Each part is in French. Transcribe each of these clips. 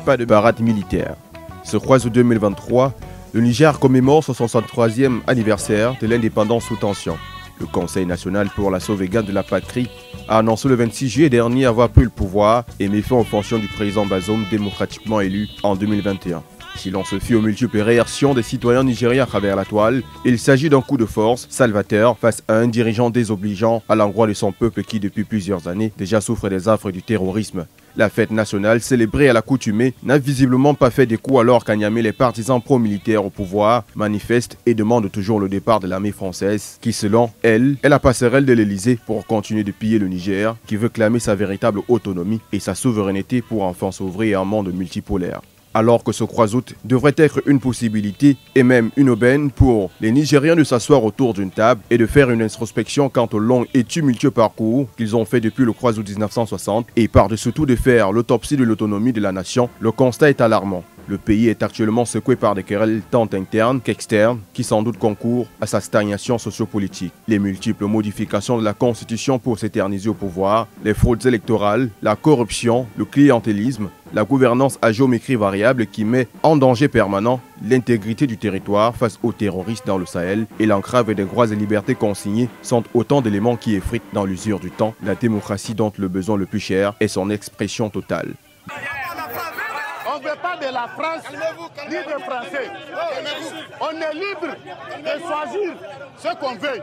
pas de parade militaire. Ce 3 août 2023, le Niger commémore son 63e anniversaire de l'indépendance sous tension. Le Conseil national pour la sauvegarde de la patrie a annoncé le 26 juillet dernier avoir pris le pouvoir et mis fin aux fonctions du président Bazoum démocratiquement élu en 2021. Si l'on se fie aux multiples réactions des citoyens nigériens à travers la toile, il s'agit d'un coup de force salvateur face à un dirigeant désobligeant à l'endroit de son peuple qui, depuis plusieurs années, déjà souffre des affres du terrorisme. La fête nationale, célébrée à l'accoutumée, n'a visiblement pas fait d'écho alors qu'à Niamey, les partisans pro-militaires au pouvoir manifestent et demandent toujours le départ de l'armée française, qui selon elle est la passerelle de l'Elysée pour continuer de piller le Niger, qui veut clamer sa véritable autonomie et sa souveraineté pour enfin s'ouvrir à un monde multipolaire. Alors que ce 3 août devrait être une possibilité et même une aubaine pour les Nigériens de s'asseoir autour d'une table et de faire une introspection quant au long et tumultueux parcours qu'ils ont fait depuis le 3 août 1960 et par-dessus tout de faire l'autopsie de l'autonomie de la nation, le constat est alarmant. Le pays est actuellement secoué par des querelles tant internes qu'externes qui sans doute concourent à sa stagnation sociopolitique. Les multiples modifications de la Constitution pour s'éterniser au pouvoir, les fraudes électorales, la corruption, le clientélisme, la gouvernance à géométrie variable qui met en danger permanent l'intégrité du territoire face aux terroristes dans le Sahel et l'entrave des droits et libertés consignés sont autant d'éléments qui effritent dans l'usure du temps la démocratie dont le besoin le plus cher est son expression totale. On ne veut pas de la France ni des Français. On est libre de choisir ce qu'on veut.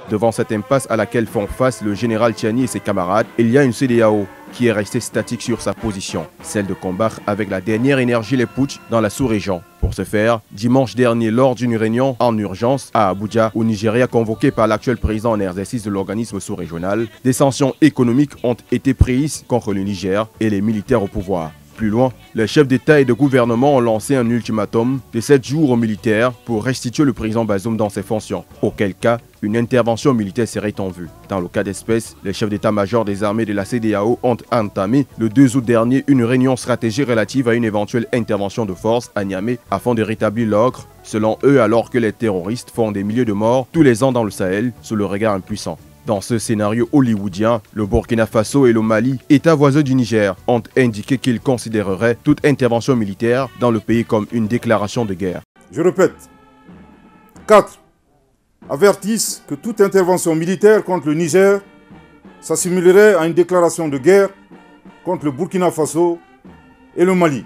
Devant cette impasse à laquelle font face le général Tchiani et ses camarades, il y a une CEDEAO qui est restée statique sur sa position, celle de combattre avec la dernière énergie les putschs dans la sous-région. Pour ce faire, dimanche dernier, lors d'une réunion en urgence à Abuja, au Nigeria, convoquée par l'actuel président en exercice de l'organisme sous-régional, des sanctions économiques ont été prises contre le Niger et les militaires au pouvoir. Plus loin, les chefs d'État et de gouvernement ont lancé un ultimatum de 7 jours aux militaires pour restituer le président Bazoum dans ses fonctions, auquel cas une intervention militaire serait en vue. Dans le cas d'espèce, les chefs d'état-major des armées de la CEDEAO ont entamé le 2 août dernier une réunion stratégique relative à une éventuelle intervention de force à Niamey afin de rétablir l'ordre, selon eux, alors que les terroristes font des milliers de morts tous les ans dans le Sahel sous le regard impuissant. Dans ce scénario hollywoodien, le Burkina Faso et le Mali, États voisins du Niger, ont indiqué qu'ils considéreraient toute intervention militaire dans le pays comme une déclaration de guerre. Je répète, 4. Avertissent que toute intervention militaire contre le Niger s'assimilerait à une déclaration de guerre contre le Burkina Faso et le Mali.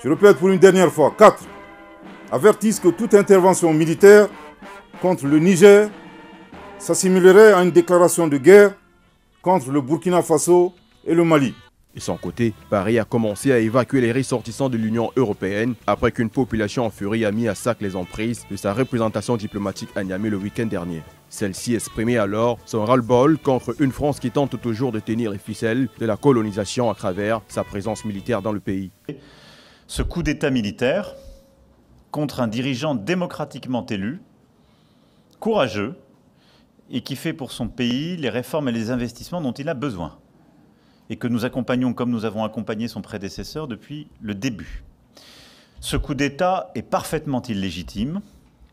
Je répète pour une dernière fois, 4. Avertissent que toute intervention militaire contre le Niger s'assimilerait à une déclaration de guerre contre le Burkina Faso et le Mali. De son côté, Paris a commencé à évacuer les ressortissants de l'Union européenne après qu'une population en furie a mis à sac les emprises de sa représentation diplomatique à Niamey le week-end dernier. Celle-ci exprimait alors son ras-le-bol contre une France qui tente toujours de tenir les ficelles de la colonisation à travers sa présence militaire dans le pays. Ce coup d'État militaire contre un dirigeant démocratiquement élu, courageux, et qui fait pour son pays les réformes et les investissements dont il a besoin, et que nous accompagnons comme nous avons accompagné son prédécesseur depuis le début. Ce coup d'État est parfaitement illégitime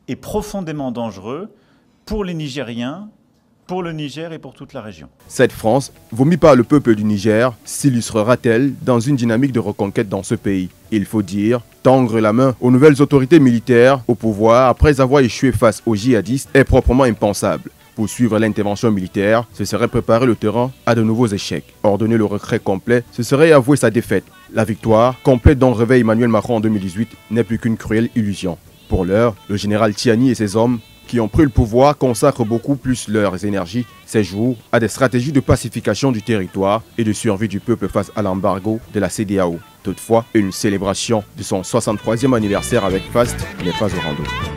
et profondément dangereux pour les Nigériens, pour le Niger et pour toute la région. Cette France, vomie par le peuple du Niger, s'illustrera-t-elle dans une dynamique de reconquête dans ce pays? Il faut dire, tendre la main aux nouvelles autorités militaires au pouvoir après avoir échoué face aux djihadistes est proprement impensable. Poursuivre l'intervention militaire, ce serait préparer le terrain à de nouveaux échecs. Ordonner le retrait complet, ce serait avouer sa défaite. La victoire, complète dont rêvait Emmanuel Macron en 2018, n'est plus qu'une cruelle illusion. Pour l'heure, le général Tchiani et ses hommes qui ont pris le pouvoir consacrent beaucoup plus leurs énergies ces jours à des stratégies de pacification du territoire et de survie du peuple face à l'embargo de la CEDEAO. Toutefois, une célébration de son 63e anniversaire avec faste n'est pas au rendez-vous.